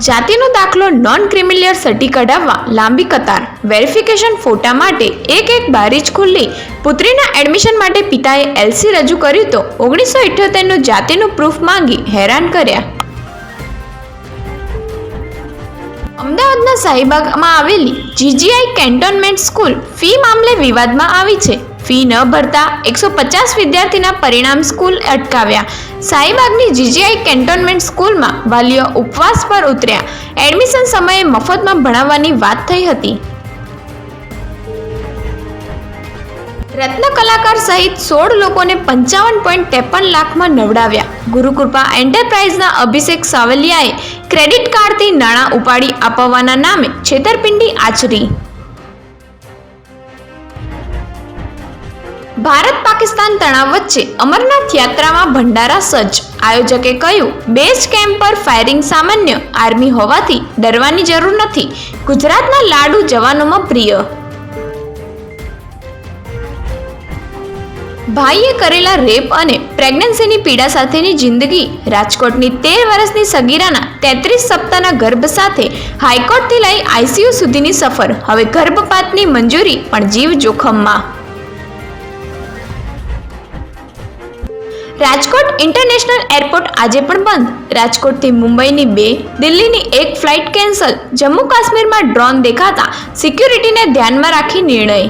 જાતિનો દાખલો non creamy layer સર્ટી કઢાવવા લાંબી કતાર, verification ફોટા માટે એક બારીજ ખુલ્લી. પુત્રીના એડમિશન માટે પિતાએ એલસી રજૂ કર્યું તો 1978નું જાતિનું પ્રૂફ માંગી હેરાન કર્યા. અમદાવાદના શાહીબાગમાં આવેલી જીજીઆઈ કેન્ટોનમેન્ટ સ્કૂલ ફી મામલે વિવાદમાં આવી છે. ફી ન ભરતા 150 વિદ્યાર્થીના પરિણામ સ્કૂલ અટકાવ્યા. શાહીબાગની જીજીઆઈ કેન્ટોનમેન્ટ સ્કૂલમાં વાલીઓ ઉપવાસ પર ઉતર્યા. એડમિશન સમયે મફતમાં ભણાવવાની વાત થઈ હતી. રત્ન કલાકાર સહિત 16 લોકોને 55.53 લાખમાં નવડાવ્યા. ગુરુકૃપા એન્ટરપ્રાઇઝના અભિષેક સાવલિયાએ ક્રેડિટ કાર્ડથી નાણાં ઉપાડી આપવાના નામે છેતરપિંડી આચરી. ભારત પાકિસ્તાન તણાવ વચ્ચે અમરનાથ યાત્રામાં ભંડારા સજ્જ. આયોજકે કહ્યું, બેઝ કેમ્પ પર ફાયરિંગ સામાન્ય, આર્મી હોવાથી ડરવાની જરૂર નથી. ગુજરાતના લાડુ જવાનોમાં પ્રિય. ભાઈએ કરેલા રેપ અને પ્રેગ્નન્સીની પીડા સાથેની જિંદગી. રાજકોટની 13 વર્ષની સગીરાના 33 સપ્તાહના ગર્ભ સાથે હાઈકોર્ટથી લઈ આઈસીયુ સુધીની સફર. હવે ગર્ભપાતની મંજૂરી પણ જીવ જોખમમાં. રાજકોટ ઇન્ટરનેશનલ એરપોર્ટ આજે પણ બંધ. રાજકોટથી મુંબઈની 2, દિલ્હીની 1 ફ્લાઇટ કેન્સલ. જમ્મુ કાશ્મીરમાં ડ્રોન દેખાતા સિક્યુરિટીને ધ્યાનમાં રાખી નિર્ણય.